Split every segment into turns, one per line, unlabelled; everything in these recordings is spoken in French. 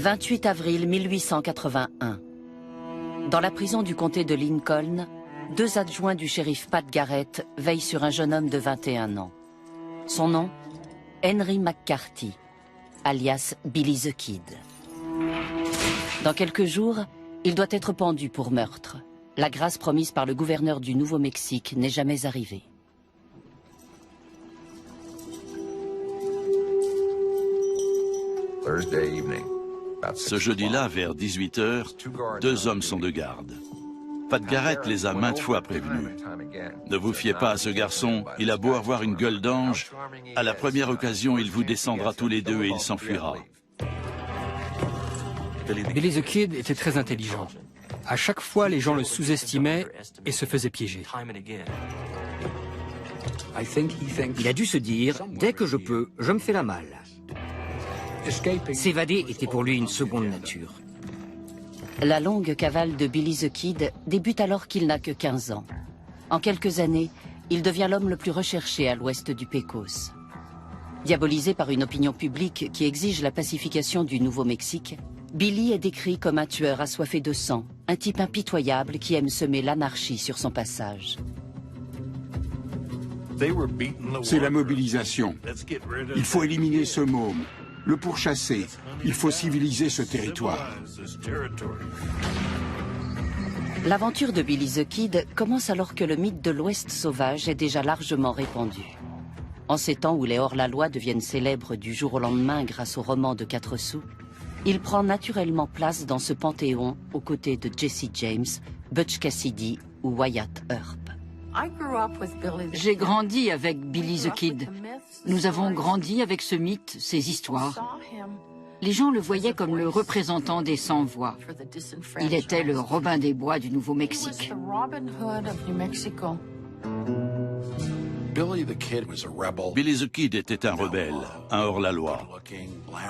28 avril 1881. Dans la prison du comté de Lincoln, 2 adjoints du shérif Pat Garrett veillent sur un jeune homme de 21 ans. Son nom, Henry McCarthy, alias Billy the Kid. Dans quelques jours, il doit être pendu pour meurtre. La grâce promise par le gouverneur du Nouveau-Mexique n'est jamais arrivée.
Ce jeudi-là, vers 18 h, 2 hommes sont de garde. Pat Garrett les a maintes fois prévenus. Ne vous fiez pas à ce garçon, il a beau avoir une gueule d'ange, à la première occasion, il vous descendra tous les deux et il s'enfuira.
Billy the Kid était très intelligent. À chaque fois, les gens le sous-estimaient et se faisaient piéger.
Il a dû se dire, dès que je peux, je me fais la malle. S'évader était pour lui une seconde nature.
La longue cavale de Billy the Kid débute alors qu'il n'a que 15 ans. En quelques années, il devient l'homme le plus recherché à l'ouest du Pecos. Diabolisé par une opinion publique qui exige la pacification du Nouveau-Mexique, Billy est décrit comme un tueur assoiffé de sang, un type impitoyable qui aime semer l'anarchie sur son passage.
C'est la mobilisation. Il faut éliminer ce môme, le pourchasser. Il faut civiliser ce territoire.
L'aventure de Billy the Kid commence alors que le mythe de l'Ouest sauvage est déjà largement répandu. En ces temps où les hors-la-loi deviennent célèbres du jour au lendemain grâce au roman de 4 sous, il prend naturellement place dans ce panthéon aux côtés de Jesse James, Butch Cassidy ou Wyatt Earp.
J'ai grandi avec Billy the Kid. Nous avons grandi avec ce mythe, ces histoires. Les gens le voyaient comme le représentant des sans-voix. Il était le Robin des Bois du Nouveau-Mexique.
Billy the Kid était un rebelle, un hors-la-loi.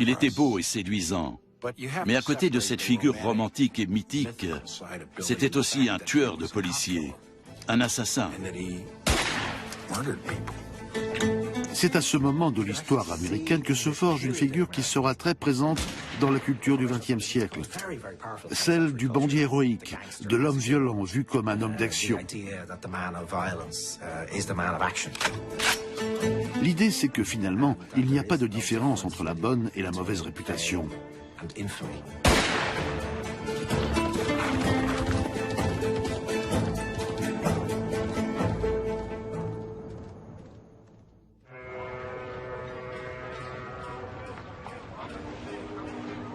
Il était beau et séduisant. Mais à côté de cette figure romantique et mythique, c'était aussi un tueur de policiers, un assassin.
C'est à ce moment de l'histoire américaine que se forge une figure qui sera très présente dans la culture du XXe siècle. Celle du bandit héroïque, de l'homme violent vu comme un homme d'action. L'idée, c'est que finalement, il n'y a pas de différence entre la bonne et la mauvaise réputation.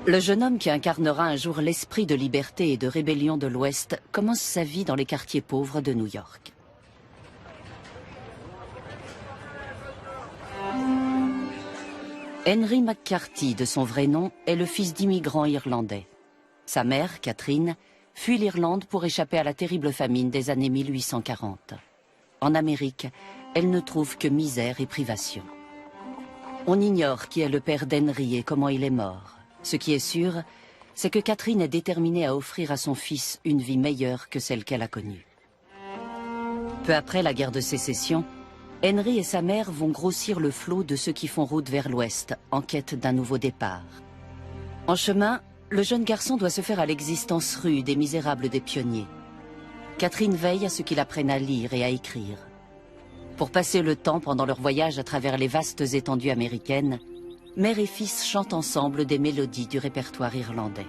Le jeune homme qui incarnera un jour l'esprit de liberté et de rébellion de l'Ouest commence sa vie dans les quartiers pauvres de New York. Henry McCarthy, de son vrai nom, est le fils d'immigrants irlandais. Sa mère, Catherine, fuit l'Irlande pour échapper à la terrible famine des années 1840. En Amérique, elle ne trouve que misère et privation. On ignore qui est le père d'Henry et comment il est mort. Ce qui est sûr, c'est que Catherine est déterminée à offrir à son fils une vie meilleure que celle qu'elle a connue. Peu après la guerre de sécession, Henry et sa mère vont grossir le flot de ceux qui font route vers l'ouest, en quête d'un nouveau départ. En chemin, le jeune garçon doit se faire à l'existence rude et misérable des pionniers. Catherine veille à ce qu'il apprenne à lire et à écrire. Pour passer le temps pendant leur voyage à travers les vastes étendues américaines, mère et fils chantent ensemble des mélodies du répertoire irlandais.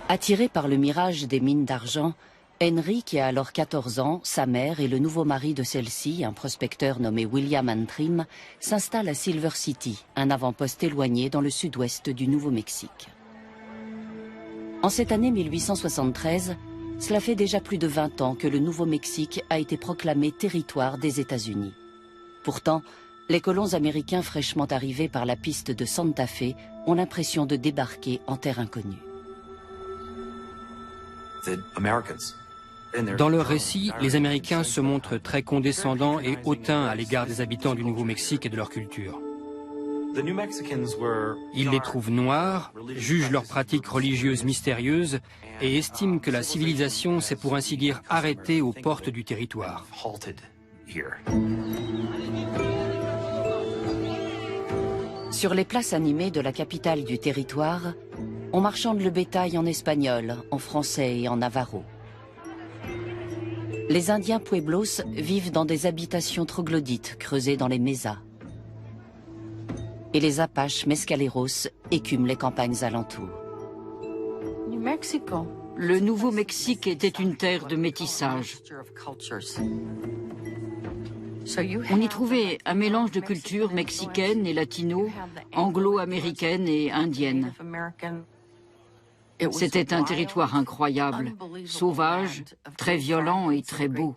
Attiré par le mirage des mines d'argent, Henry, qui a alors 14 ans, sa mère et le nouveau mari de celle-ci, un prospecteur nommé William Antrim, s'installent à Silver City, un avant-poste éloigné dans le sud-ouest du Nouveau-Mexique. En cette année 1873, cela fait déjà plus de 20 ans que le Nouveau-Mexique a été proclamé territoire des États-Unis. Pourtant, les colons américains fraîchement arrivés par la piste de Santa Fe ont l'impression de débarquer en terre inconnue.
Dans leur récit, les Américains se montrent très condescendants et hautains à l'égard des habitants du Nouveau-Mexique et de leur culture. Ils les trouvent noirs, jugent leurs pratiques religieuses mystérieuses et estiment que la civilisation s'est pour ainsi dire arrêtée aux portes du territoire.
Sur les places animées de la capitale du territoire, on marchande le bétail en espagnol, en français et en navarro. Les Indiens Pueblos vivent dans des habitations troglodytes creusées dans les mesas. Et les Apaches Mescaleros écument les campagnes alentours.
Le Nouveau-Mexique était une terre de métissage. On y trouvait un mélange de cultures mexicaines et latino, anglo-américaines et indiennes. C'était un territoire incroyable, sauvage, très violent et très beau.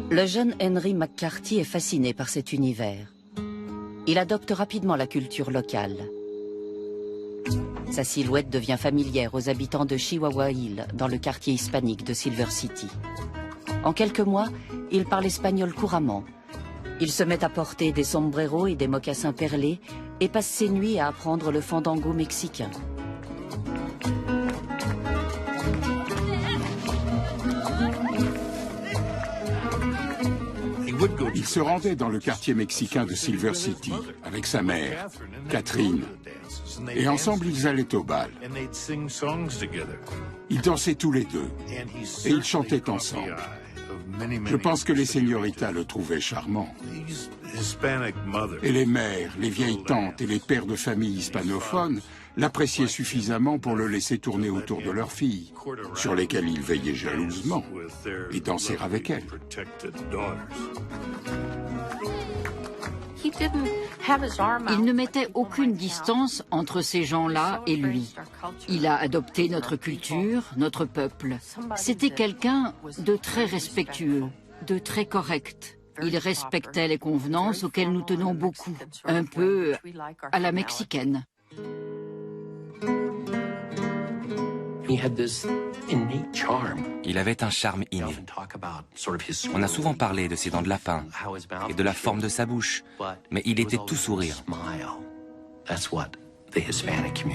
Le jeune Henry McCarthy est fasciné par cet univers. Il adopte rapidement la culture locale. Sa silhouette devient familière aux habitants de Chihuahua Hill, dans le quartier hispanique de Silver City. En quelques mois, il parle espagnol couramment. Il se met à porter des sombreros et des mocassins perlés et passe ses nuits à apprendre le fandango mexicain.
Il se rendait dans le quartier mexicain de Silver City avec sa mère, Catherine, et ensemble ils allaient au bal. Ils dansaient tous les deux et ils chantaient ensemble. Je pense que les señoritas le trouvaient charmant. Et les mères, les vieilles tantes et les pères de famille hispanophones l'appréciaient suffisamment pour le laisser tourner autour de leurs filles, sur lesquelles il veillait jalousement, et danser avec elles.
Il ne mettait aucune distance entre ces gens-là et lui. Il a adopté notre culture, notre peuple. C'était quelqu'un de très respectueux, de très correct. Il respectait les convenances auxquelles nous tenons beaucoup, un peu à la mexicaine.
Il avait un charme inné. On a souvent parlé de ses dents de lapin et de la forme de sa bouche, mais il était tout sourire.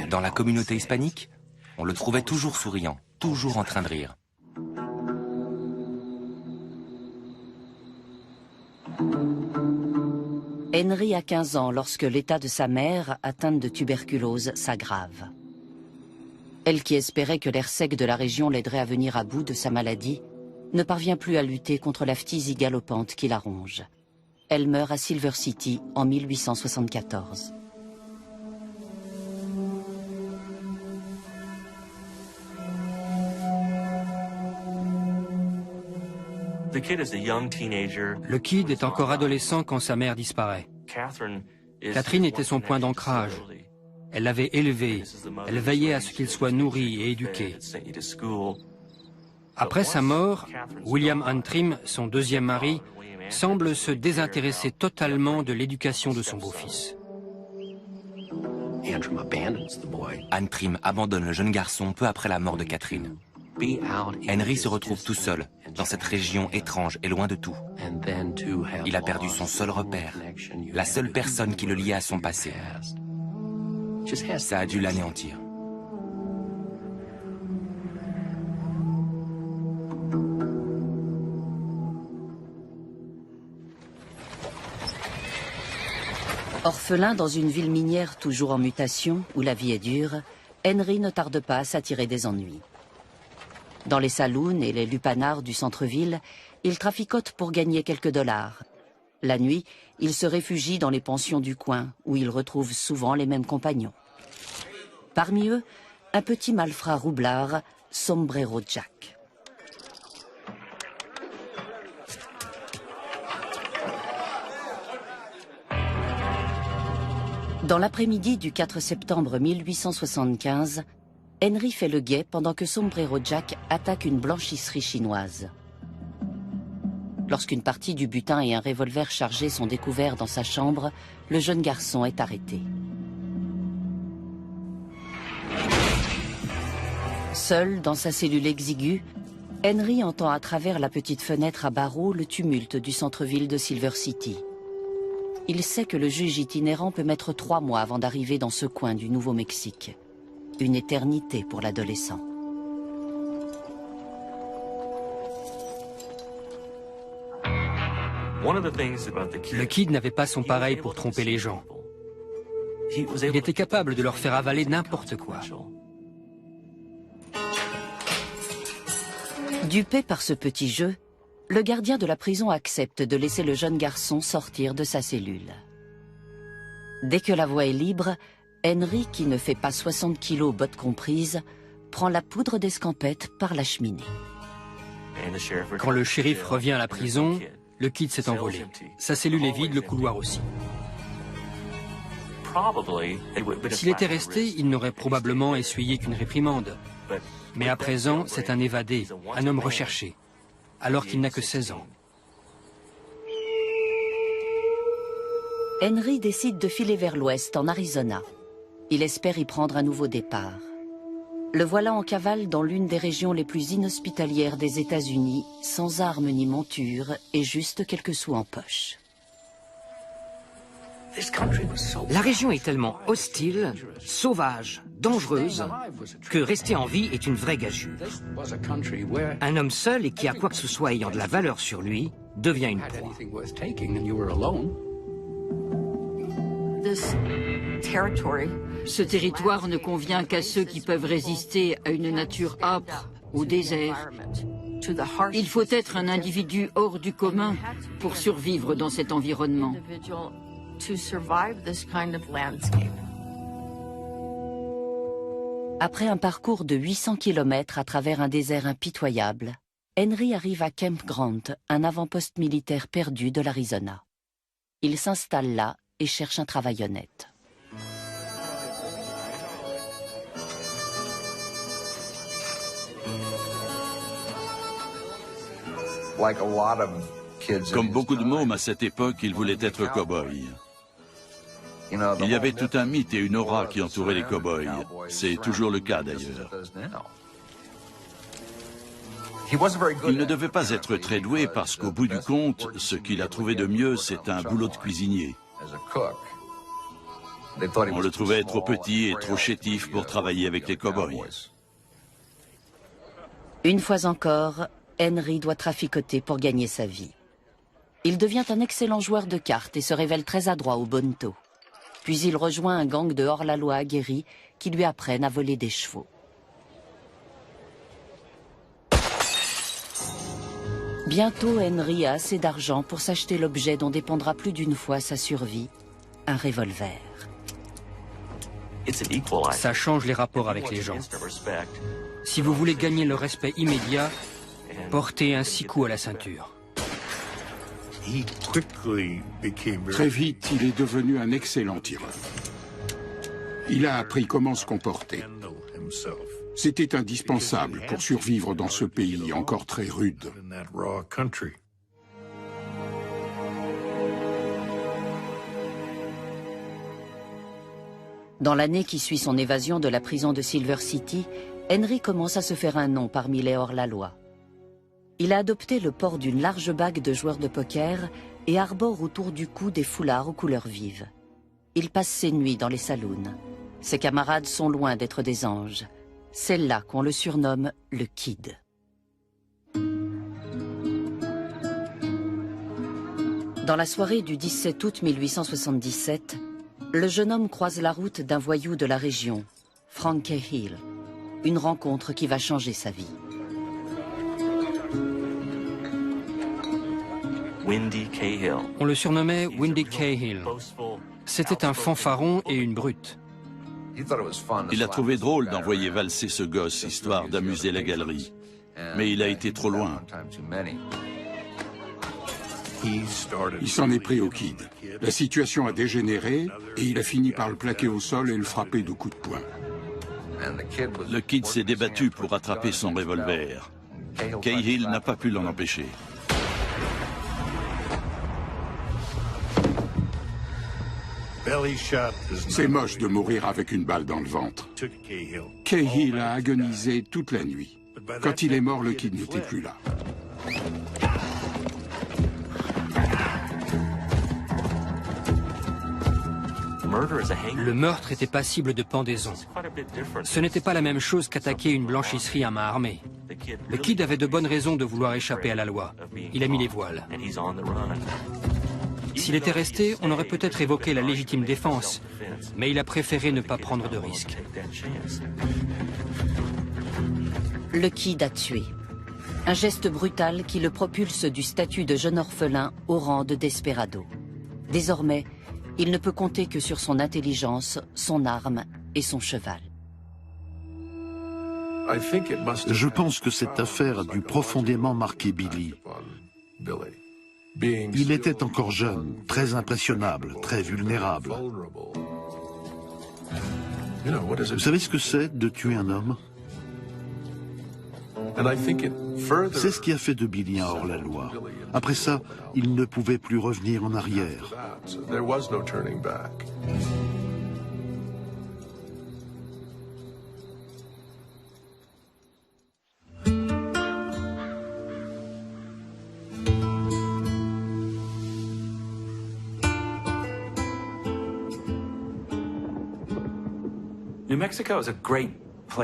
Dans la communauté hispanique, on le trouvait toujours souriant, toujours en train de rire.
Henry a 15 ans lorsque l'état de sa mère, atteinte de tuberculose, s'aggrave. Elle, qui espérait que l'air sec de la région l'aiderait à venir à bout de sa maladie, ne parvient plus à lutter contre la phtisie galopante qui la ronge. Elle meurt à Silver City en 1874.
Le kid est encore adolescent quand sa mère disparaît. Catherine était son point d'ancrage. Elle l'avait élevé, elle veillait à ce qu'il soit nourri et éduqué. Après sa mort, William Antrim, son deuxième mari, semble se désintéresser totalement de l'éducation de son beau-fils.
Antrim abandonne le jeune garçon peu après la mort de Catherine. Henry se retrouve tout seul, dans cette région étrange et loin de tout. Il a perdu son seul repère, la seule personne qui le liait à son passé. Ça a dû l'anéantir.
Orphelin dans une ville minière toujours en mutation, où la vie est dure, Henry ne tarde pas à s'attirer des ennuis. Dans les saloons et les lupanards du centre-ville, il traficote pour gagner quelques dollars. La nuit, il se réfugie dans les pensions du coin, où il retrouve souvent les mêmes compagnons. Parmi eux, un petit malfrat roublard, Sombrero Jack. Dans l'après-midi du 4 septembre 1875, Henry fait le guet pendant que Sombrero Jack attaque une blanchisserie chinoise. Lorsqu'une partie du butin et un revolver chargé sont découverts dans sa chambre, le jeune garçon est arrêté. Seul dans sa cellule exiguë, Henry entend à travers la petite fenêtre à barreaux le tumulte du centre-ville de Silver City. Il sait que le juge itinérant peut mettre 3 mois avant d'arriver dans ce coin du Nouveau-Mexique. Une éternité pour l'adolescent.
Le Kid n'avait pas son pareil pour tromper les gens. Il était capable de leur faire avaler n'importe quoi.
Dupé par ce petit jeu, le gardien de la prison accepte de laisser le jeune garçon sortir de sa cellule. Dès que la voie est libre, Henry, qui ne fait pas 60 kilos bottes comprises, prend la poudre d'escampette par la cheminée.
Quand le shérif revient à la prison, le Kid s'est envolé. Sa cellule est vide, le couloir aussi. S'il était resté, il n'aurait probablement essuyé qu'une réprimande. Mais à présent, c'est un évadé, un homme recherché, alors qu'il n'a que 16 ans.
Henry décide de filer vers l'ouest, en Arizona. Il espère y prendre un nouveau départ. Le voilà en cavale dans l'une des régions les plus inhospitalières des États-Unis, sans armes ni monture et juste quelques sous en poche.
La région est tellement hostile, sauvage, dangereuse, que rester en vie est une vraie gageure. Un homme seul et qui a quoi que ce soit ayant de la valeur sur lui devient une proie.
Ce territoire ne convient qu'à ceux qui peuvent résister à une nature âpre, au désert. Il faut être un individu hors du commun pour survivre dans cet environnement.
Après un parcours de 800 km à travers un désert impitoyable, Henry arrive à Camp Grant, un avant-poste militaire perdu de l'Arizona. Il s'installe là et cherche un travail honnête.
Comme beaucoup de mômes à cette époque, il voulait être cow-boy. Il y avait tout un mythe et une aura qui entouraient les cow-boys. C'est toujours le cas d'ailleurs. Il ne devait pas être très doué parce qu'au bout du compte, ce qu'il a trouvé de mieux, c'est un boulot de cuisinier. On le trouvait trop petit et trop chétif pour travailler avec les cow-boys.
Une fois encore, Henry doit traficoter pour gagner sa vie. Il devient un excellent joueur de cartes et se révèle très adroit au bonneteau. Puis il rejoint un gang de hors-la-loi aguerris qui lui apprennent à voler des chevaux. Bientôt, Henry a assez d'argent pour s'acheter l'objet dont dépendra plus d'une fois sa survie, un revolver.
Ça change les rapports avec les gens. Si vous voulez gagner le respect immédiat, portez un 6 coups à la ceinture.
Très vite, il est devenu un excellent tireur. Il a appris comment se comporter. C'était indispensable pour survivre dans ce pays encore très rude.
Dans l'année qui suit son évasion de la prison de Silver City, Henry commence à se faire un nom parmi les hors-la-loi. Il a adopté le port d'une large bague de joueur de poker et arbore autour du cou des foulards aux couleurs vives. Il passe ses nuits dans les saloons. Ses camarades sont loin d'être des anges. C'est là qu'on le surnomme le Kid. Dans la soirée du 17 août 1877, le jeune homme croise la route d'un voyou de la région, Frank Cahill. Une rencontre qui va changer sa vie.
On le surnommait Windy Cahill. C'était un fanfaron et une brute.
Il a trouvé drôle d'envoyer valser ce gosse, histoire d'amuser la galerie. Mais il a été trop loin.
Il s'en est pris au Kid. La situation a dégénéré et il a fini par le plaquer au sol et le frapper de coups de poing.
Le Kid s'est débattu pour attraper son revolver. Cahill n'a pas pu l'en empêcher.
C'est moche de mourir avec une balle dans le ventre. Cahill a agonisé toute la nuit. Quand il est mort, le Kid n'était plus là.
Le meurtre était passible de pendaison. Ce n'était pas la même chose qu'attaquer une blanchisserie à main armée. Le Kid avait de bonnes raisons de vouloir échapper à la loi. Il a mis les voiles. S'il était resté, on aurait peut-être évoqué la légitime défense, mais il a préféré ne pas prendre de risques.
Le Kid a tué. Un geste brutal qui le propulse du statut de jeune orphelin au rang de desperado. Désormais, il ne peut compter que sur son intelligence, son arme et son cheval.
Je pense que cette affaire a dû profondément marquer Billy. Il était encore jeune, très impressionnable, très vulnérable. Vous savez ce que c'est de tuer un homme? C'est ce qui a fait de Billy un hors-la-loi. Après ça, il ne pouvait plus revenir en arrière.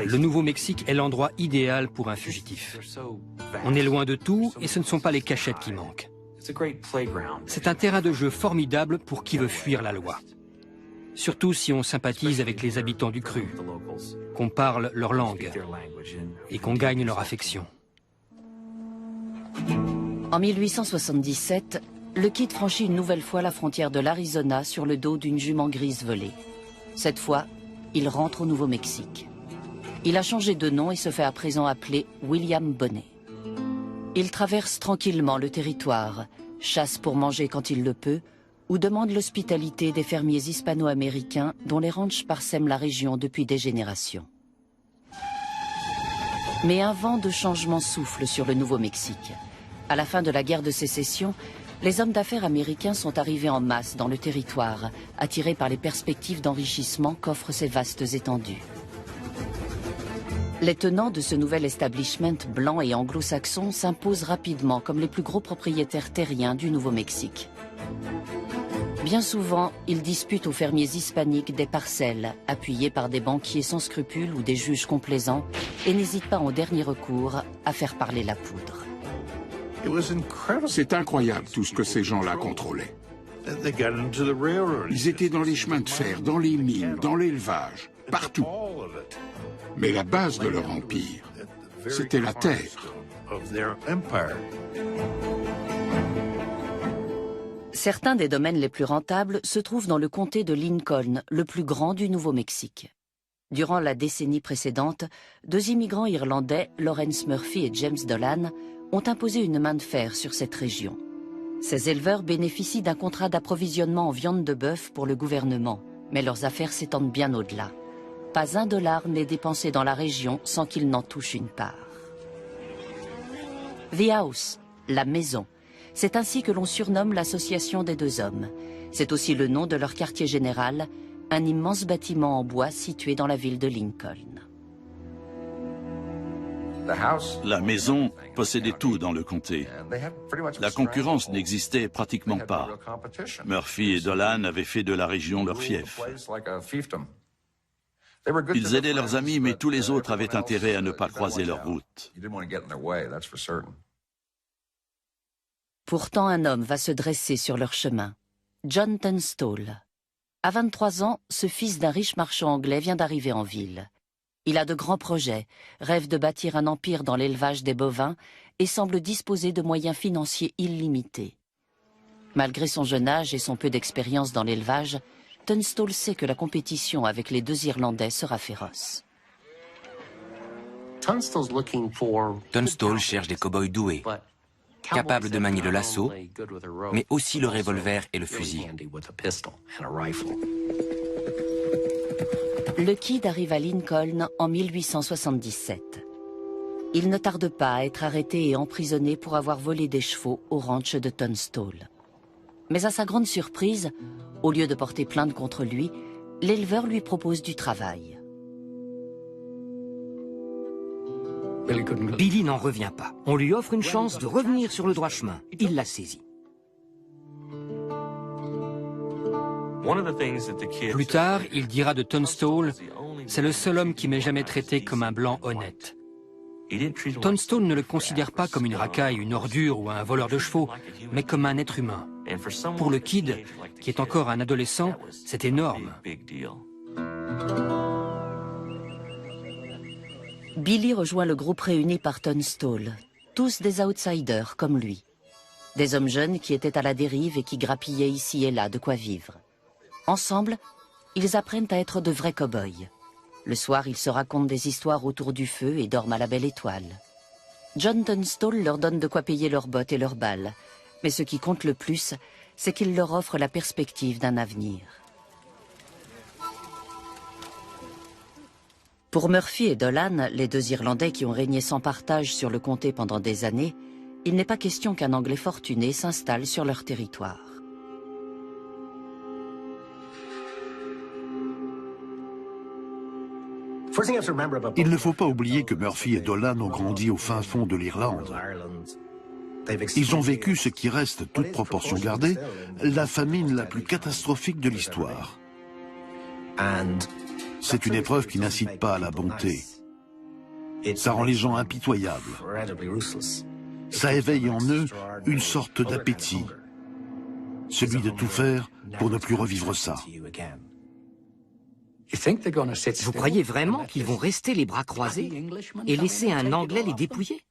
Le Nouveau-Mexique est l'endroit idéal pour un fugitif. On est loin de tout et ce ne sont pas les cachettes qui manquent. C'est un terrain de jeu formidable pour qui veut fuir la loi. Surtout si on sympathise avec les habitants du cru, qu'on parle leur langue et qu'on gagne leur affection.
En 1877, le Kid franchit une nouvelle fois la frontière de l'Arizona sur le dos d'une jument grise volée. Cette fois, il rentre au Nouveau-Mexique. Il a changé de nom et se fait à présent appeler William Bonnet. Il traverse tranquillement le territoire, chasse pour manger quand il le peut, ou demande l'hospitalité des fermiers hispano-américains dont les ranchs parsèment la région depuis des générations. Mais un vent de changement souffle sur le Nouveau-Mexique. À la fin de la guerre de sécession, les hommes d'affaires américains sont arrivés en masse dans le territoire, attirés par les perspectives d'enrichissement qu'offrent ces vastes étendues. Les tenants de ce nouvel establishment blanc et anglo-saxon s'imposent rapidement comme les plus gros propriétaires terriens du Nouveau-Mexique. Bien souvent, ils disputent aux fermiers hispaniques des parcelles, appuyés par des banquiers sans scrupules ou des juges complaisants, et n'hésitent pas en dernier recours à faire parler la poudre.
C'est incroyable tout ce que ces gens-là contrôlaient. Ils étaient dans les chemins de fer, dans les mines, dans l'élevage, partout. Mais la base de leur empire, c'était la terre.
Certains des domaines les plus rentables se trouvent dans le comté de Lincoln, le plus grand du Nouveau-Mexique. Durant la décennie précédente, 2 immigrants irlandais, Lawrence Murphy et James Dolan, ont imposé une main de fer sur cette région. Ces éleveurs bénéficient d'un contrat d'approvisionnement en viande de bœuf pour le gouvernement, mais leurs affaires s'étendent bien au-delà. Pas $1 n'est dépensé dans la région sans qu'ils n'en touchent une part. The House, la maison. C'est ainsi que l'on surnomme l'association des 2 hommes. C'est aussi le nom de leur quartier général, un immense bâtiment en bois situé dans la ville de Lincoln.
La maison possédait tout dans le comté. La concurrence n'existait pratiquement pas. Murphy et Dolan avaient fait de la région leur fief. Ils aidaient leurs amis, mais tous les autres avaient intérêt à ne pas croiser leur route.
Pourtant, un homme va se dresser sur leur chemin. John Tunstall. À 23 ans, ce fils d'un riche marchand anglais vient d'arriver en ville. Il a de grands projets, rêve de bâtir un empire dans l'élevage des bovins et semble disposer de moyens financiers illimités. Malgré son jeune âge et son peu d'expérience dans l'élevage, Tunstall sait que la compétition avec les 2 Irlandais sera féroce.
Tunstall cherche des cow-boys doués, capables de manier le lasso, mais aussi le revolver et le fusil.
Le Kid arrive à Lincoln en 1877. Il ne tarde pas à être arrêté et emprisonné pour avoir volé des chevaux au ranch de Tunstall. Mais à sa grande surprise, au lieu de porter plainte contre lui, l'éleveur lui propose du travail.
Billy n'en revient pas. On lui offre une chance de revenir sur le droit chemin. Il la saisit.
Plus tard, il dira de Tunstall, « C'est le seul homme qui m'ait jamais traité comme un blanc honnête. » Tunstall ne le considère pas comme une racaille, une ordure ou un voleur de chevaux, mais comme un être humain. Pour le Kid, qui est encore un adolescent, c'est énorme.
Billy rejoint le groupe réuni par Tunstall, tous des outsiders comme lui. Des hommes jeunes qui étaient à la dérive et qui grappillaient ici et là de quoi vivre. Ensemble, ils apprennent à être de vrais cow-boys. Le soir, ils se racontent des histoires autour du feu et dorment à la belle étoile. John Tunstall leur donne de quoi payer leurs bottes et leurs balles. Mais ce qui compte le plus, c'est qu'il leur offre la perspective d'un avenir. Pour Murphy et Dolan, les deux Irlandais qui ont régné sans partage sur le comté pendant des années, il n'est pas question qu'un Anglais fortuné s'installe sur leur territoire.
Il ne faut pas oublier que Murphy et Dolan ont grandi au fin fond de l'Irlande. Ils ont vécu ce qui reste, toute proportion gardée, la famine la plus catastrophique de l'histoire. C'est une épreuve qui n'incite pas à la bonté. Ça rend les gens impitoyables. Ça éveille en eux une sorte d'appétit, celui de tout faire pour ne plus revivre ça.
Vous croyez vraiment qu'ils vont rester les bras croisés et laisser un Anglais les dépouiller?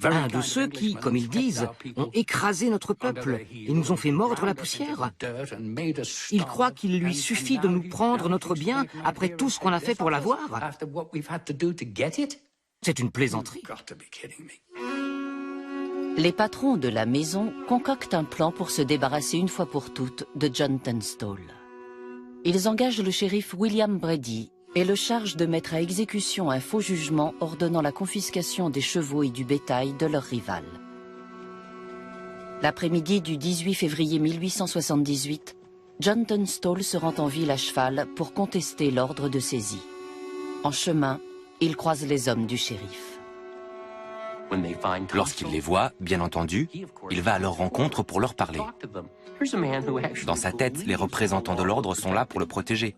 Un de ceux qui, comme ils disent, ont écrasé notre peuple et nous ont fait mordre la poussière. Ils croient qu'il lui suffit de nous prendre notre bien après tout ce qu'on a fait pour l'avoir. C'est une plaisanterie.
Les patrons de la maison concoctent un plan pour se débarrasser une fois pour toutes de John Tunstall. Ils engagent le shérif William Brady et le chargent de mettre à exécution un faux jugement ordonnant la confiscation des chevaux et du bétail de leur rival. L'après-midi du 18 février 1878, John Tunstall se rend en ville à cheval pour contester l'ordre de saisie. En chemin, il croise les hommes du shérif.
Lorsqu'il les voit, bien entendu, il va à leur rencontre pour leur parler. Dans sa tête, les représentants de l'ordre sont là pour le protéger.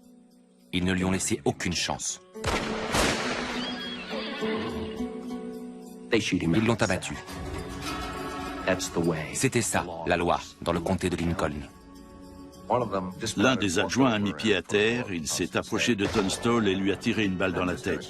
Ils ne lui ont laissé aucune chance. Ils l'ont abattu. C'était ça, la loi, dans le comté de Lincoln.
L'un des adjoints a mis pied à terre, il s'est approché de Tunstall et lui a tiré une balle dans la tête.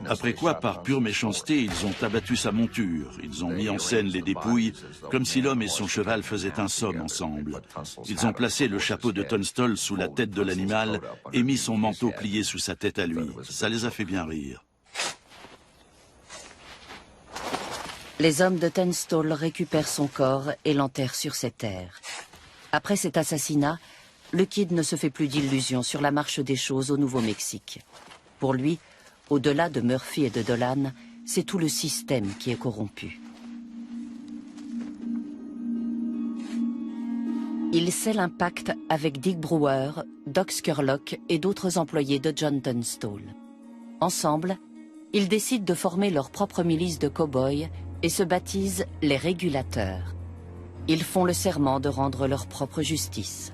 Après quoi, par pure méchanceté, ils ont abattu sa monture. Ils ont mis en scène les dépouilles, comme si l'homme et son cheval faisaient un somme ensemble. Ils ont placé le chapeau de Tunstall sous la tête de l'animal et mis son manteau plié sous sa tête à lui. Ça les a fait bien rire.
Les hommes de Tunstall récupèrent son corps et l'enterrent sur ses terres. Après cet assassinat, le Kid ne se fait plus d'illusions sur la marche des choses au Nouveau-Mexique. Pour lui, au-delà de Murphy et de Dolan, c'est tout le système qui est corrompu. Il scelle un pacte avec Dick Brewer, Doc Scurlock et d'autres employés de John Tunstall. Ensemble, ils décident de former leur propre milice de cow-boys et se baptisent les Régulateurs. Ils font le serment de rendre leur propre justice.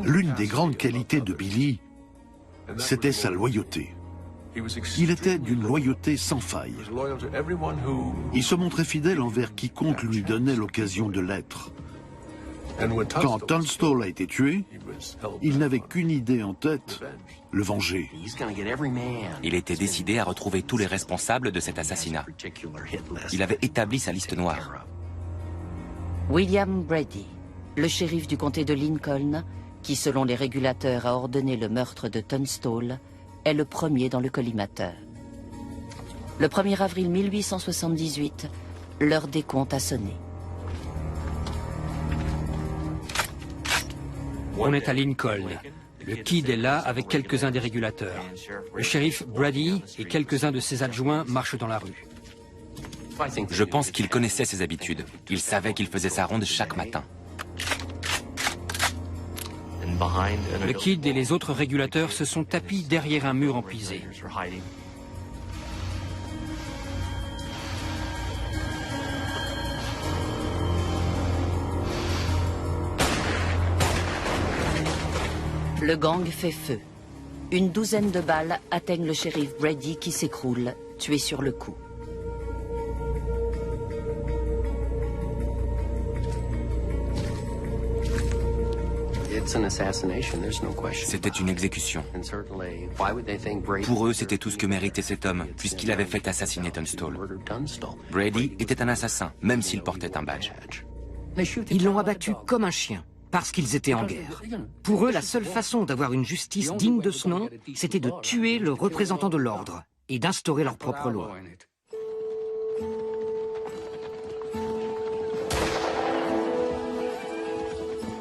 L'une des grandes qualités de Billy, c'était sa loyauté. Il était d'une loyauté sans faille. Il se montrait fidèle envers quiconque lui donnait l'occasion de l'être. Quand Tunstall a été tué, il n'avait qu'une idée en tête, le venger.
Il était décidé à retrouver tous les responsables de cet assassinat. Il avait établi sa liste noire.
William Brady, le shérif du comté de Lincoln, qui selon les régulateurs a ordonné le meurtre de Tunstall, est le premier dans le collimateur. Le 1er avril 1878, l'heure des comptes a sonné.
On est à Lincoln. Le Kid est là avec quelques-uns des régulateurs. Le shérif Brady et quelques-uns de ses adjoints marchent dans la rue.
Je pense qu'il connaissait ses habitudes. Il savait qu'il faisait sa ronde chaque matin.
Le Kid et les autres régulateurs se sont tapis derrière un mur empisé.
Le gang fait feu. Une douzaine de balles atteignent le shérif Brady qui s'écroule, tué sur le coup.
C'était une exécution. Pour eux, c'était tout ce que méritait cet homme, puisqu'il avait fait assassiner Tunstall. Brady était un assassin, même s'il portait un badge.
Ils l'ont abattu comme un chien, parce qu'ils étaient en guerre. Pour eux, la seule façon d'avoir une justice digne de ce nom, c'était de tuer le représentant de l'ordre et d'instaurer leur propre loi.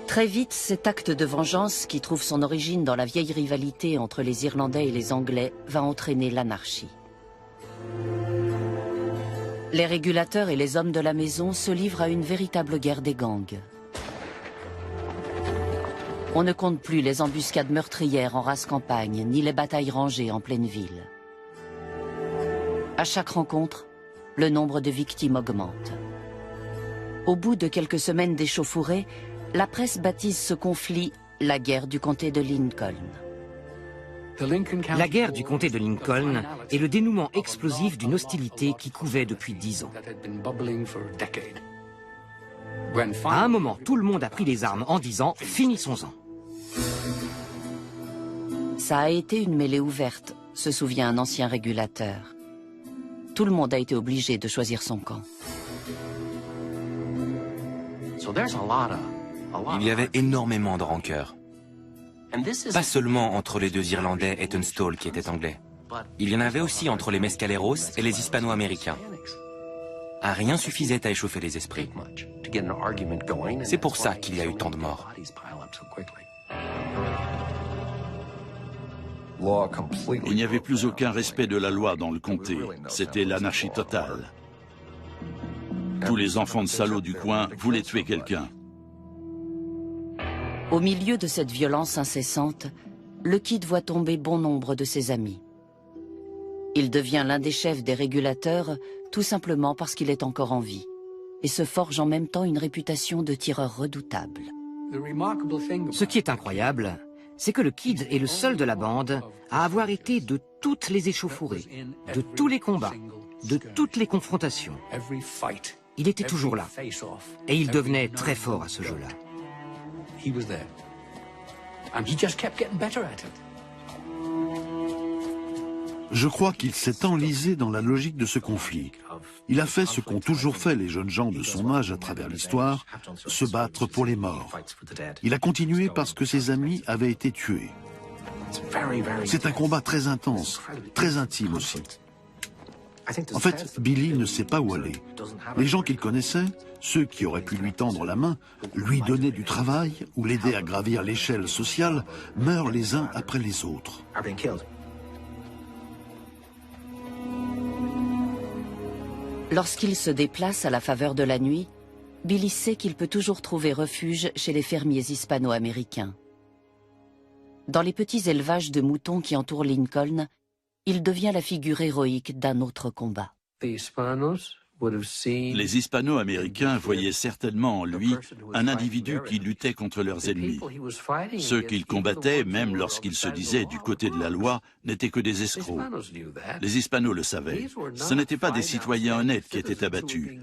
Très vite, cet acte de vengeance, qui trouve son origine dans la vieille rivalité entre les Irlandais et les Anglais, va entraîner l'anarchie. Les régulateurs et les hommes de la maison se livrent à une véritable guerre des gangs. On ne compte plus les embuscades meurtrières en rase campagne, ni les batailles rangées en pleine ville. À chaque rencontre, le nombre de victimes augmente. Au bout de quelques semaines d'échauffourées, la presse baptise ce conflit la guerre du comté de Lincoln.
La guerre du comté de Lincoln est le dénouement explosif d'une hostilité qui couvait depuis 10 ans. À un moment, tout le monde a pris les armes en disant « finissons-en ».
Ça a été une mêlée ouverte, se souvient un ancien régulateur. Tout le monde a été obligé de choisir son camp.
Il y avait énormément de rancœur. Pas seulement entre les deux Irlandais et Tunstall qui étaient anglais. Il y en avait aussi entre les Mescaleros et les Hispano-Américains. Rien suffisait à échauffer les esprits. C'est pour ça qu'il y a eu tant de morts.
Il n'y avait plus aucun respect de la loi dans le comté. C'était l'anarchie totale. Tous les enfants de salauds du coin voulaient tuer quelqu'un.
Au milieu de cette violence incessante, le Kid voit tomber bon nombre de ses amis. Il devient l'un des chefs des régulateurs, tout simplement parce qu'il est encore en vie, et se forge en même temps une réputation de tireur redoutable.
Ce qui est incroyable, c'est que le Kid est le seul de la bande à avoir été de toutes les échauffourées, de tous les combats, de toutes les confrontations. Il était toujours là, et il devenait très fort à ce jeu-là.
Je crois qu'il s'est enlisé dans la logique de ce conflit. Il a fait ce qu'ont toujours fait les jeunes gens de son âge à travers l'histoire, se battre pour les morts. Il a continué parce que ses amis avaient été tués. C'est un combat très intense, très intime aussi. En fait, Billy ne sait pas où aller. Les gens qu'il connaissait, ceux qui auraient pu lui tendre la main, lui donner du travail ou l'aider à gravir l'échelle sociale, meurent les uns après les autres.
Lorsqu'il se déplace à la faveur de la nuit, Billy sait qu'il peut toujours trouver refuge chez les fermiers hispano-américains. Dans les petits élevages de moutons qui entourent Lincoln, il devient la figure héroïque d'un autre combat.
Les Hispano-Américains voyaient certainement en lui un individu qui luttait contre leurs ennemis. Ceux qu'il combattait, même lorsqu'ils se disaient du côté de la loi, n'étaient que des escrocs. Les Hispanos le savaient. Ce n'étaient pas des citoyens honnêtes qui étaient abattus.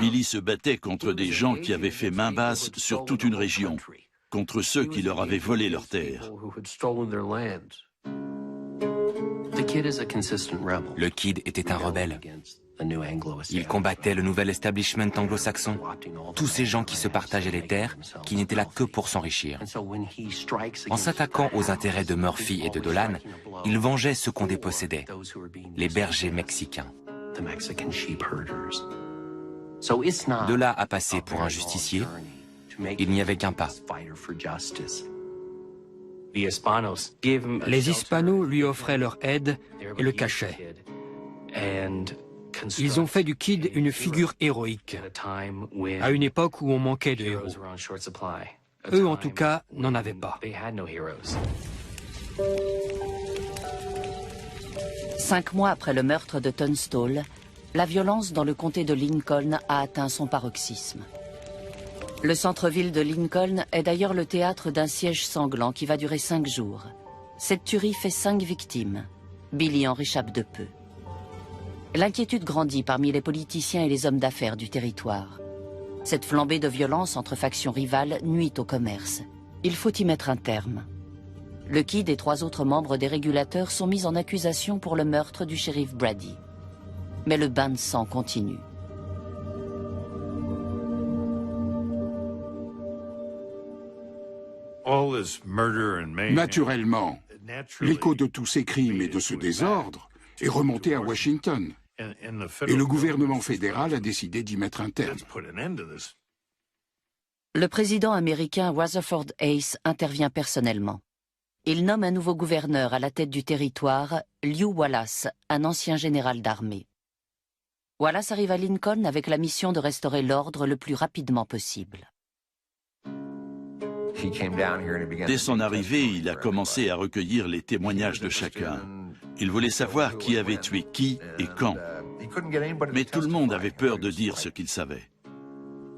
Billy se battait contre des gens qui avaient fait main basse sur toute une région, contre ceux qui leur avaient volé leurs terres.
Le Kid était un rebelle. Il combattait le nouvel establishment anglo-saxon, tous ces gens qui se partageaient les terres, qui n'étaient là que pour s'enrichir. En s'attaquant aux intérêts de Murphy et de Dolan, il vengeait ceux qu'on dépossédait, les bergers mexicains. De là à passer pour un justicier, il n'y avait qu'un pas.
Les Hispanos lui offraient leur aide et le cachaient. Ils ont fait du Kid une figure héroïque, à une époque où on manquait de héros. Eux, en tout cas, n'en avaient pas.
5 mois après le meurtre de Tunstall, la violence dans le comté de Lincoln a atteint son paroxysme. Le centre-ville de Lincoln est d'ailleurs le théâtre d'un siège sanglant qui va durer 5 jours. Cette tuerie fait 5 victimes. Billy en réchappe de peu. L'inquiétude grandit parmi les politiciens et les hommes d'affaires du territoire. Cette flambée de violence entre factions rivales nuit au commerce. Il faut y mettre un terme. Le Kid et 3 autres membres des régulateurs sont mis en accusation pour le meurtre du shérif Brady. Mais le bain de sang continue.
Naturellement, l'écho de tous ces crimes et de ce désordre est remonté à Washington. Et le gouvernement fédéral a décidé d'y mettre un terme.
Le président américain Rutherford Hayes intervient personnellement. Il nomme un nouveau gouverneur à la tête du territoire, Lew Wallace, un ancien général d'armée. Wallace arrive à Lincoln avec la mission de restaurer l'ordre le plus rapidement possible.
Dès son arrivée, il a commencé à recueillir les témoignages de chacun. Il voulait savoir qui avait tué qui et quand. Mais tout le monde avait peur de dire ce qu'il savait.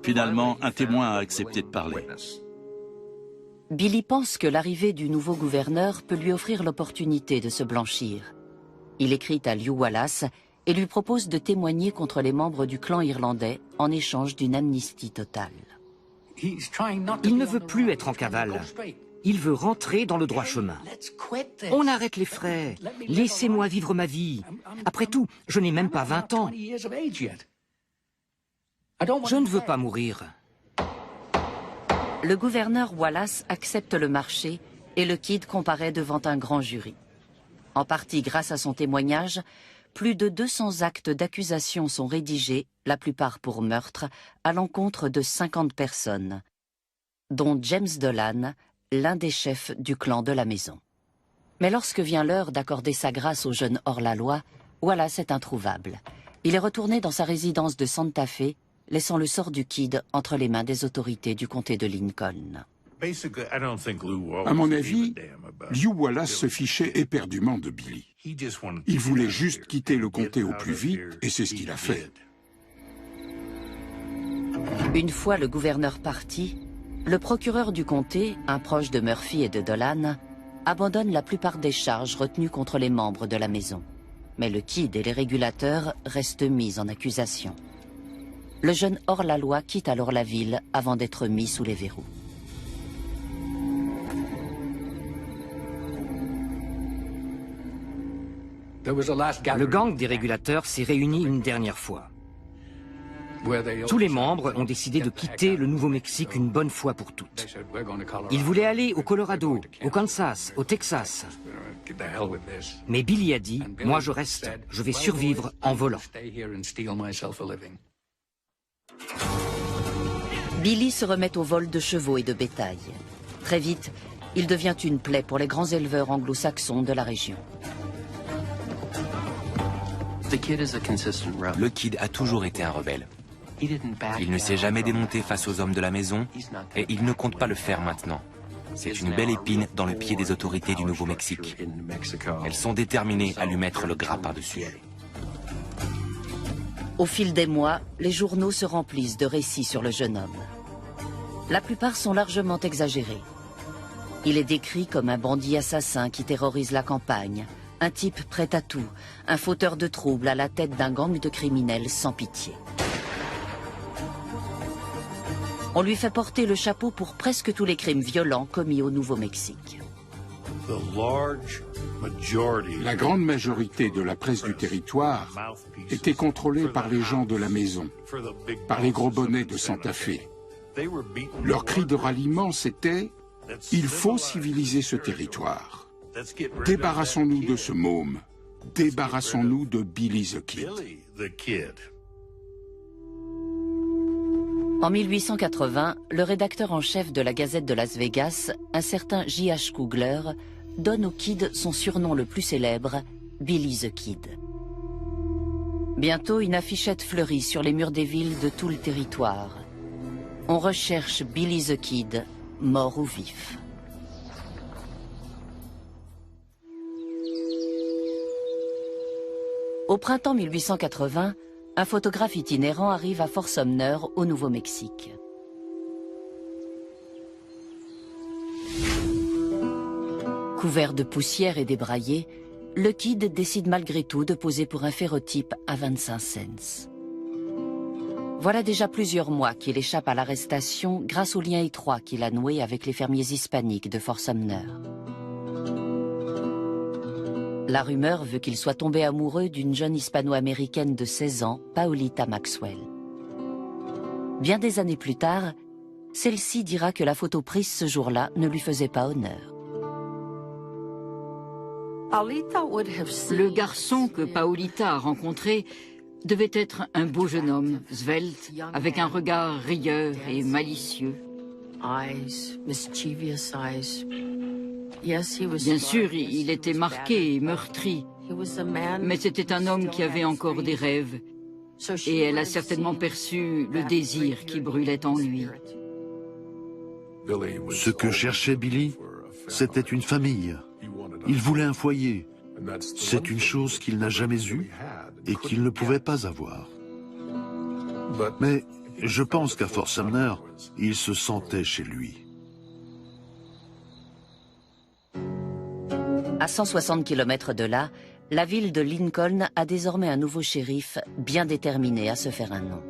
Finalement, un témoin a accepté de parler.
Billy pense que l'arrivée du nouveau gouverneur peut lui offrir l'opportunité de se blanchir. Il écrit à Lew Wallace et lui propose de témoigner contre les membres du clan irlandais en échange d'une amnistie totale.
Il ne veut plus être en cavale. Il veut rentrer dans le droit chemin. On arrête les frais. Laissez-moi vivre ma vie. Après tout, je n'ai même pas 20 ans. Je ne veux pas mourir.
Le gouverneur Wallace accepte le marché et le Kid comparaît devant un grand jury. En partie grâce à son témoignage, plus de 200 actes d'accusation sont rédigés, la plupart pour meurtre, à l'encontre de 50 personnes, dont James Dolan, l'un des chefs du clan de la maison. Mais lorsque vient l'heure d'accorder sa grâce au jeune hors-la-loi, Wallace est introuvable. Il est retourné dans sa résidence de Santa Fe, laissant le sort du Kid entre les mains des autorités du comté de Lincoln.
À mon avis, Lew Wallace se fichait éperdument de Billy. Il voulait juste quitter le comté au plus vite, et c'est ce qu'il a fait.
Une fois le gouverneur parti, le procureur du comté, un proche de Murphy et de Dolan, abandonne la plupart des charges retenues contre les membres de la maison. Mais le Kid et les régulateurs restent mis en accusation. Le jeune hors-la-loi quitte alors la ville avant d'être mis sous les verrous.
Le gang des régulateurs s'est réuni une dernière fois. Tous les membres ont décidé de quitter le Nouveau-Mexique une bonne fois pour toutes. Ils voulaient aller au Colorado, au Kansas, au Texas. Mais Billy a dit, « Moi je reste, je vais survivre en volant. »
Billy se remet au vol de chevaux et de bétail. Très vite, il devient une plaie pour les grands éleveurs anglo-saxons de la région.
Le Kid a toujours été un rebelle. Il ne s'est jamais démonté face aux hommes de la maison et il ne compte pas le faire maintenant. C'est une belle épine dans le pied des autorités du Nouveau-Mexique. Elles sont déterminées à lui mettre le gras par-dessus.
Au fil des mois, les journaux se remplissent de récits sur le jeune homme. La plupart sont largement exagérés. Il est décrit comme un bandit assassin qui terrorise la campagne, un type prêt à tout, un fauteur de troubles à la tête d'un gang de criminels sans pitié. On lui fait porter le chapeau pour presque tous les crimes violents commis au Nouveau-Mexique.
La grande majorité de la presse du territoire était contrôlée par les gens de la maison, par les gros bonnets de Santa Fe. Leur cri de ralliement, c'était « Il faut civiliser ce territoire. Débarrassons-nous de ce môme. Débarrassons-nous de Billy the Kid. »
En 1880, le rédacteur en chef de la Gazette de Las Vegas, un certain J.H. Kugler, donne au Kid son surnom le plus célèbre, Billy the Kid. Bientôt, une affichette fleurit sur les murs des villes de tout le territoire. On recherche Billy the Kid, mort ou vif. Au printemps 1880, un photographe itinérant arrive à Fort Sumner, au Nouveau-Mexique. Couvert de poussière et débraillé, le Kid décide malgré tout de poser pour un phérotype à 25 cents. Voilà déjà plusieurs mois qu'il échappe à l'arrestation grâce au lien étroit qu'il a noué avec les fermiers hispaniques de Fort Sumner. La rumeur veut qu'il soit tombé amoureux d'une jeune hispano-américaine de 16 ans, Paulita Maxwell. Bien des années plus tard, celle-ci dira que la photo prise ce jour-là ne lui faisait pas honneur.
Le garçon que Paulita a rencontré devait être un beau jeune homme, svelte, avec un regard rieur et malicieux. Bien sûr, il était marqué et meurtri, mais c'était un homme qui avait encore des rêves, et elle a certainement perçu le désir qui brûlait en lui.
Ce que cherchait Billy, c'était une famille. Il voulait un foyer. C'est une chose qu'il n'a jamais eue et qu'il ne pouvait pas avoir. Mais je pense qu'à Fort Sumner, il se sentait chez lui.
À 160 km de là, la ville de Lincoln a désormais un nouveau shérif bien déterminé à se faire un nom.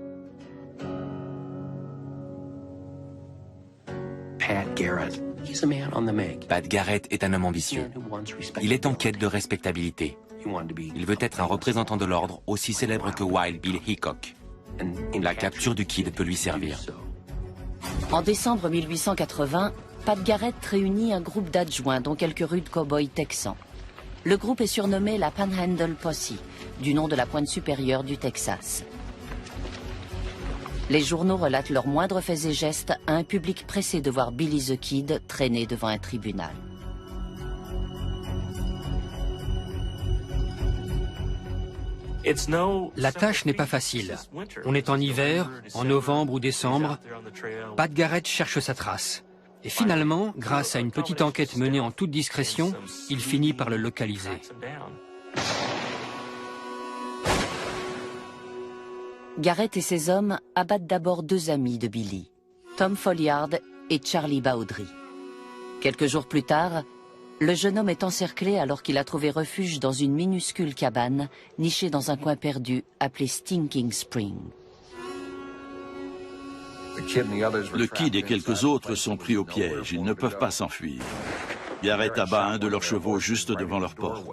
Pat Garrett est un homme ambitieux. Il est en quête de respectabilité. Il veut être un représentant de l'ordre aussi célèbre que Wild Bill Hickok. La capture du Kid peut lui servir.
En décembre 1880, Pat Garrett réunit un groupe d'adjoints, dont quelques rudes cow-boys texans. Le groupe est surnommé la Panhandle Posse, du nom de la pointe supérieure du Texas. Les journaux relatent leurs moindres faits et gestes à un public pressé de voir Billy the Kid traîner devant un tribunal.
La tâche n'est pas facile. On est en hiver, en novembre ou décembre. Pat Garrett cherche sa trace. Et finalement, grâce à une petite enquête menée en toute discrétion, il finit par le localiser.
Garrett et ses hommes abattent d'abord deux amis de Billy, Tom Folliard et Charlie Bowdry. Quelques jours plus tard, le jeune homme est encerclé alors qu'il a trouvé refuge dans une minuscule cabane nichée dans un coin perdu appelé Stinking Spring.
Le Kid et quelques autres sont pris au piège. Ils ne peuvent pas s'enfuir. Garrett abat un de leurs chevaux juste devant leur porte.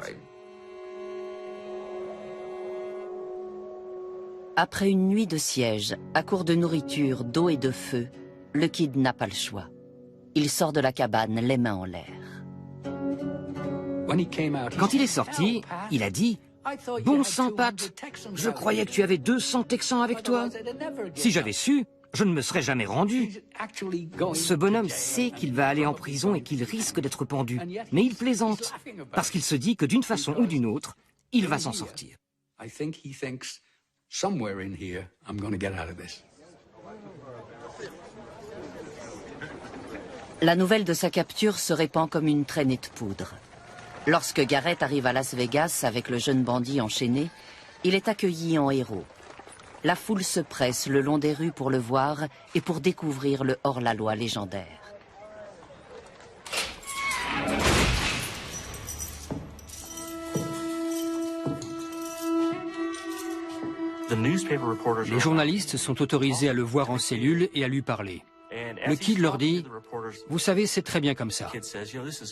Après une nuit de siège, à court de nourriture, d'eau et de feu, le Kid n'a pas le choix. Il sort de la cabane, les mains en l'air.
Quand il est sorti, il a dit « Bon sang, Pat, je croyais que tu avais 200 Texans avec toi. Si j'avais su, je ne me serais jamais rendu. » Ce bonhomme sait qu'il va aller en prison et qu'il risque d'être pendu. Mais il plaisante, parce qu'il se dit que d'une façon ou d'une autre, il va s'en sortir.
La nouvelle de sa capture se répand comme une traînée de poudre. Lorsque Garrett arrive à Las Vegas avec le jeune bandit enchaîné, il est accueilli en héros. La foule se presse le long des rues pour le voir et pour découvrir le hors-la-loi légendaire.
Les journalistes sont autorisés à le voir en cellule et à lui parler. Le Kid leur dit « Vous savez, c'est très bien comme ça.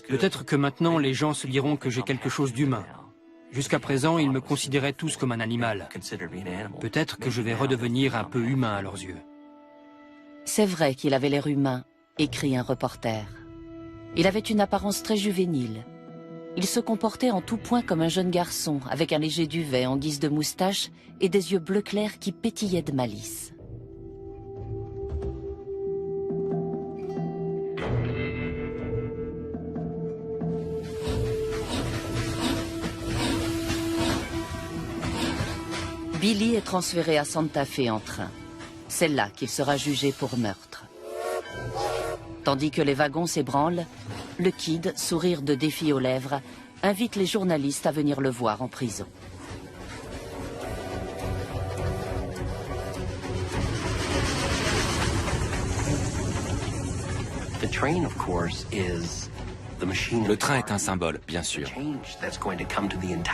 Peut-être que maintenant, les gens se diront que j'ai quelque chose d'humain. Jusqu'à présent, ils me considéraient tous comme un animal. Peut-être que je vais redevenir un peu humain à leurs yeux. »
C'est vrai qu'il avait l'air humain, écrit un reporter. Il avait une apparence très juvénile. Il se comportait en tout point comme un jeune garçon, avec un léger duvet en guise de moustache et des yeux bleu clair qui pétillaient de malice. Billy est transféré à Santa Fe en train. C'est là qu'il sera jugé pour meurtre. Tandis que les wagons s'ébranlent, le Kid, sourire de défi aux lèvres, invite les journalistes à venir le voir en prison.
Le train est un symbole, bien sûr.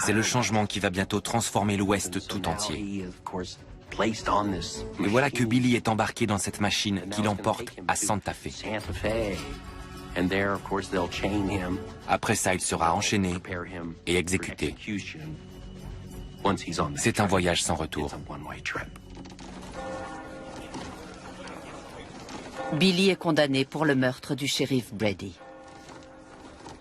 C'est le changement qui va bientôt transformer l'Ouest tout entier. Et voilà que Billy est embarqué dans cette machine qui l'emporte à Santa Fe. Après ça, il sera enchaîné et exécuté. C'est un voyage sans retour.
Billy est condamné pour le meurtre du shérif Brady.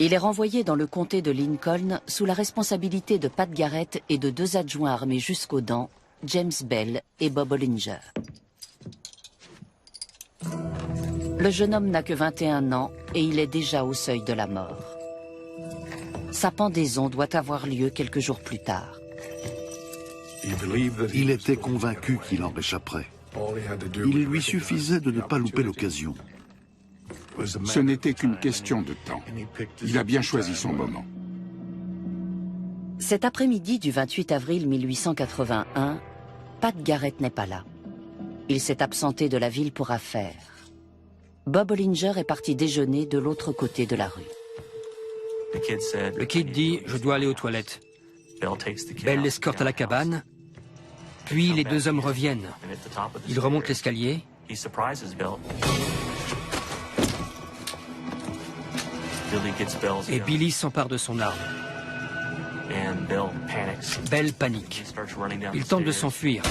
Il est renvoyé dans le comté de Lincoln sous la responsabilité de Pat Garrett et de 2 adjoints armés jusqu'aux dents, James Bell et Bob Ollinger. Le jeune homme n'a que 21 ans et il est déjà au seuil de la mort. Sa pendaison doit avoir lieu quelques jours plus tard.
Il était convaincu qu'il en réchapperait. Il lui suffisait de ne pas louper l'occasion.
Ce n'était qu'une question de temps. Il a bien choisi son moment.
Cet après-midi du 28 avril 1881, Pat Garrett n'est pas là. Il s'est absenté de la ville pour affaires. Bob Ollinger est parti déjeuner de l'autre côté de la rue.
Le Kid dit « Je dois aller aux toilettes ». Bell l'escorte à la cabane, puis les 2 hommes reviennent. Ils remontent l'escalier. Et Billy s'empare de son arme. Bell panique. Il tente de s'enfuir.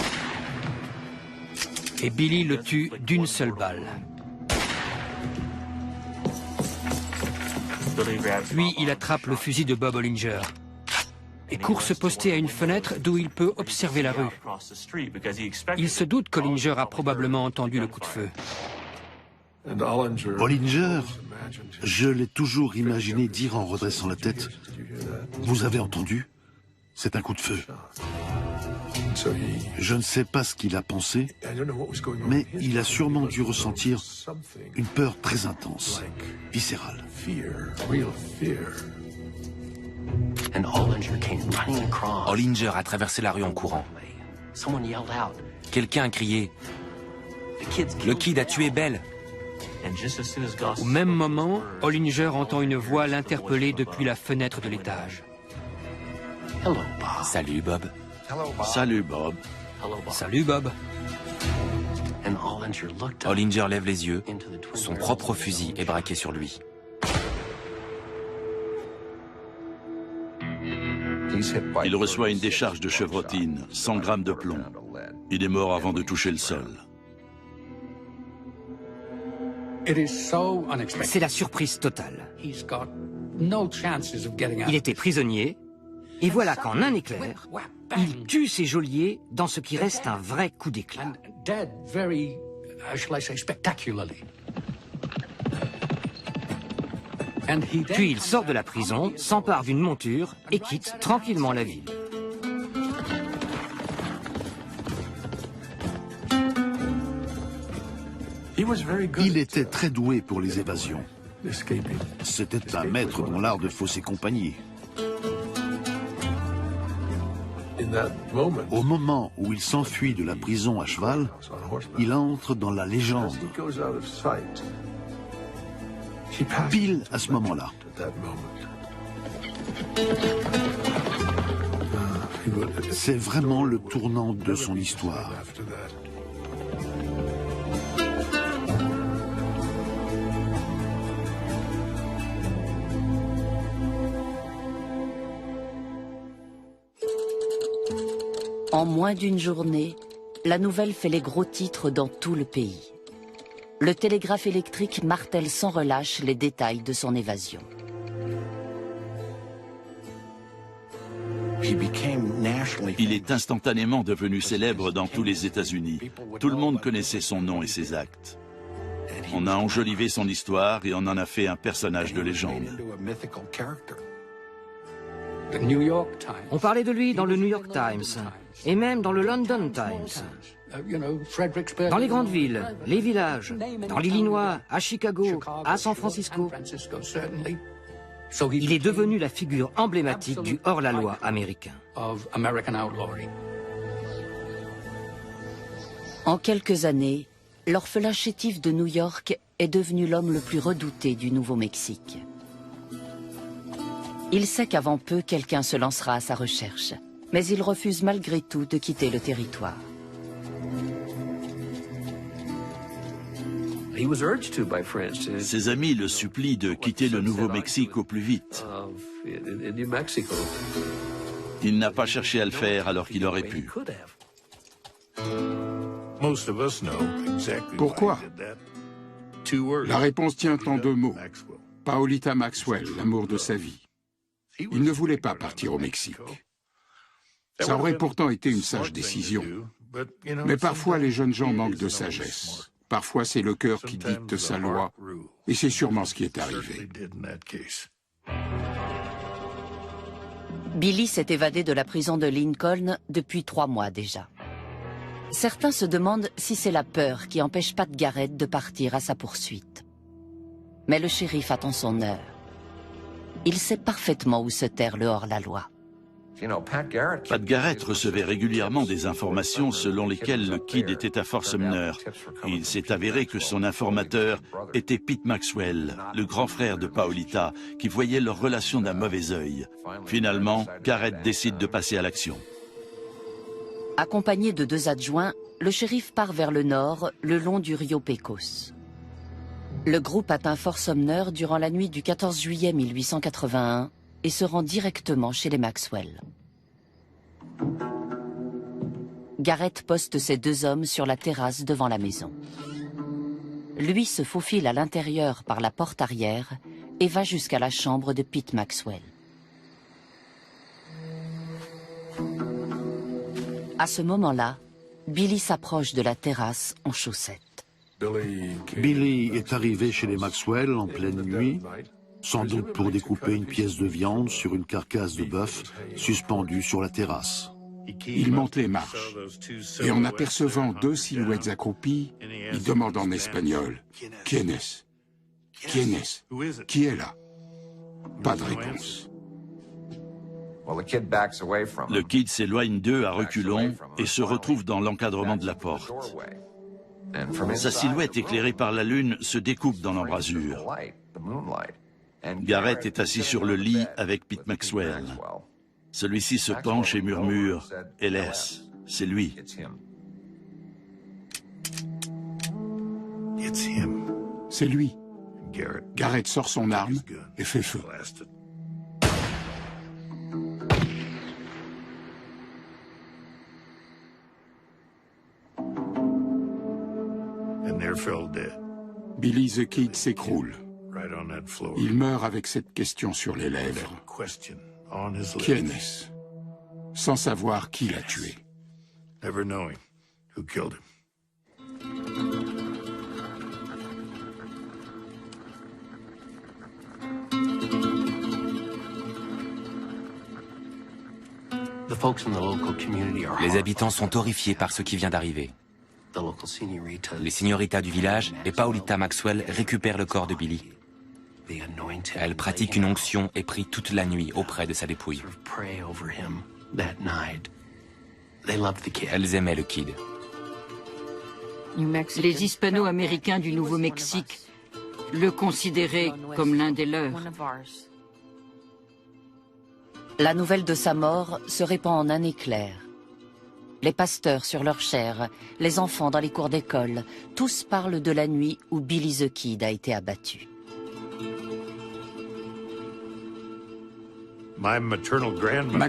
Et Billy le tue d'une seule balle. Puis il attrape le fusil de Bob Ollinger et court se poster à une fenêtre d'où il peut observer la rue. Il se doute qu'Ollinger a probablement entendu le coup de feu.
Ollinger, je l'ai toujours imaginé dire en redressant la tête, « Vous avez entendu? C'est un coup de feu. » Je ne sais pas ce qu'il a pensé, mais il a sûrement dû ressentir une peur très intense, viscérale.
Ollinger a traversé la rue en courant. Quelqu'un a crié « Le Kid a tué Bell !»
Au même moment, Ollinger entend une voix l'interpeller depuis la fenêtre de l'étage.
« Salut, Bob. »«
Salut, Bob. »
« Salut, Bob. »
Ollinger lève les yeux. Son propre fusil est braqué sur lui.
Il reçoit une décharge de chevrotine, 100 grammes de plomb. Il est mort avant de toucher le sol.
C'est la surprise totale. Il était prisonnier, et voilà qu'en un éclair, il tue ses geôliers dans ce qui reste un vrai coup d'éclat. Puis il sort de la prison, s'empare d'une monture et quitte tranquillement la ville.
Il était très doué pour les évasions. C'était un maître dans l'art de fausser compagnie. Au moment où il s'enfuit de la prison à cheval, il entre dans la légende. Pile à ce moment-là. C'est vraiment le tournant de son histoire.
En moins d'une journée, la nouvelle fait les gros titres dans tout le pays. Le télégraphe électrique martèle sans relâche les détails de son évasion.
Il est instantanément devenu célèbre dans tous les États-Unis. Tout le monde connaissait son nom et ses actes. On a enjolivé son histoire et on en a fait un personnage de légende.
On parlait de lui dans le New York Times et même dans le London Times. Dans les grandes villes, les villages, dans l'Illinois, à Chicago, à San Francisco. Il est devenu la figure emblématique du hors-la-loi américain.
En quelques années, l'orphelin chétif de New York est devenu l'homme le plus redouté du Nouveau-Mexique. Il sait qu'avant peu, quelqu'un se lancera à sa recherche, mais il refuse malgré tout de quitter le territoire.
Ses amis le supplient de quitter le Nouveau-Mexique au plus vite. Il n'a pas cherché à le faire alors qu'il aurait pu.
Pourquoi? La réponse tient en deux mots. Paolita Maxwell, l'amour de sa vie. Il ne voulait pas partir au Mexique. Ça aurait pourtant été une sage décision. Mais parfois, les jeunes gens manquent de sagesse. Parfois, c'est le cœur qui dicte sa loi. Et c'est sûrement ce qui est arrivé.
Billy s'est évadé de la prison de Lincoln depuis 3 mois déjà. Certains se demandent si c'est la peur qui empêche Pat Garrett de partir à sa poursuite. Mais le shérif attend son heure. Il sait parfaitement où se terre le hors-la-loi.
Pat Garrett recevait régulièrement des informations selon lesquelles le Kid était à Fort Sumner. Il s'est avéré que son informateur était Pete Maxwell, le grand frère de Paolita, qui voyait leur relation d'un mauvais œil. Finalement, Garrett décide de passer à l'action.
Accompagné de 2 adjoints, le shérif part vers le nord, le long du Rio Pecos. Le groupe atteint Fort Sumner durant la nuit du 14 juillet 1881 et se rend directement chez les Maxwell. Garrett poste ses 2 hommes sur la terrasse devant la maison. Lui se faufile à l'intérieur par la porte arrière et va jusqu'à la chambre de Pete Maxwell. À ce moment-là, Billy s'approche de la terrasse en chaussettes.
Billy est arrivé chez les Maxwell en pleine nuit, sans doute pour découper une pièce de viande sur une carcasse de bœuf suspendue sur la terrasse.
Il monte les marches, et en apercevant 2 silhouettes accroupies, il demande en espagnol « Quién es? Quién es? Qui est là ?» Pas de réponse.
Le Kid s'éloigne d'eux à reculons et se retrouve dans l'encadrement de la porte. Sa silhouette éclairée par la lune se découpe dans l'embrasure. Garrett est assis sur le lit avec Pete Maxwell. Celui-ci se penche et murmure « Hélas, c'est lui ».
C'est lui. Garrett sort son arme et fait feu. Billy the Kid s'écroule. Il meurt avec cette question sur les lèvres. Quién es? Sans savoir qui l'a tué.
Les habitants sont horrifiés par ce qui vient d'arriver. Les señoritas du village et Paolita Maxwell récupèrent le corps de Billy. Elle pratique une onction et prie toute la nuit auprès de sa dépouille. Elles aimaient le Kid.
Les Hispano-Américains du Nouveau-Mexique le considéraient comme l'un des leurs.
La nouvelle de sa mort se répand en un éclair. Les pasteurs sur leur chair, les enfants dans les cours d'école, tous parlent de la nuit où Billy the Kid a été abattu.
Ma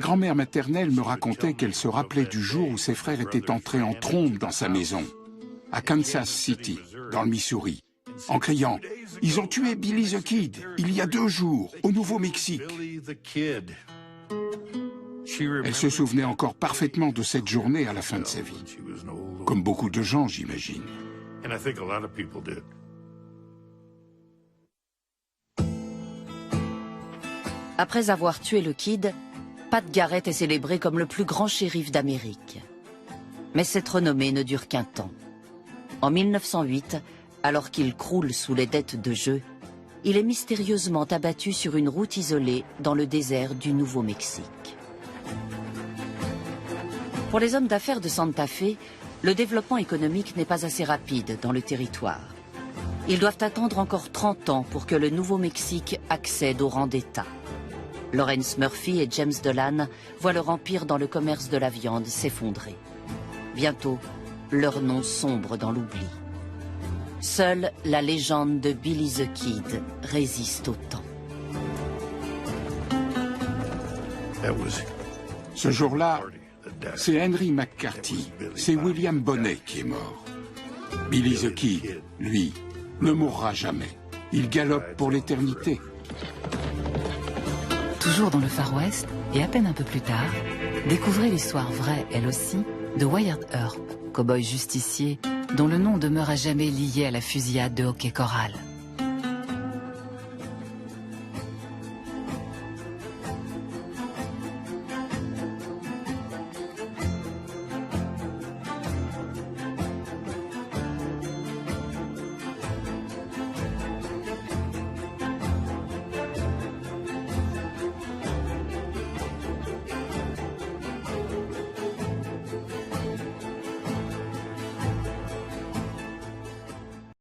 grand-mère maternelle me racontait qu'elle se rappelait du jour où ses frères étaient entrés en trombe dans sa maison, à Kansas City, dans le Missouri, en criant « Ils ont tué Billy the Kid, il y a 2 jours, au Nouveau-Mexique ». Elle se souvenait encore parfaitement de cette journée à la fin de sa vie. Comme beaucoup de gens, j'imagine.
Après avoir tué le Kid, Pat Garrett est célébré comme le plus grand shérif d'Amérique. Mais cette renommée ne dure qu'un temps. En 1908, alors qu'il croule sous les dettes de jeu, il est mystérieusement abattu sur une route isolée dans le désert du Nouveau-Mexique. Pour les hommes d'affaires de Santa Fe, le développement économique n'est pas assez rapide dans le territoire. Ils doivent attendre encore 30 ans pour que le Nouveau-Mexique accède au rang d'État. Lawrence Murphy et James Dolan voient leur empire dans le commerce de la viande s'effondrer. Bientôt, leur nom sombre dans l'oubli. Seule la légende de Billy the Kid résiste au temps.
Ce jour-là, c'est Henry McCarthy, c'est William Bonney qui est mort. Billy the Kid, lui, ne mourra jamais. Il galope pour l'éternité.
Toujours dans le Far West, et à peine un peu plus tard, découvrez l'histoire vraie, elle aussi, de Wyatt Earp, cow-boy justicier, dont le nom demeure à jamais lié à la fusillade de Hockey Corral.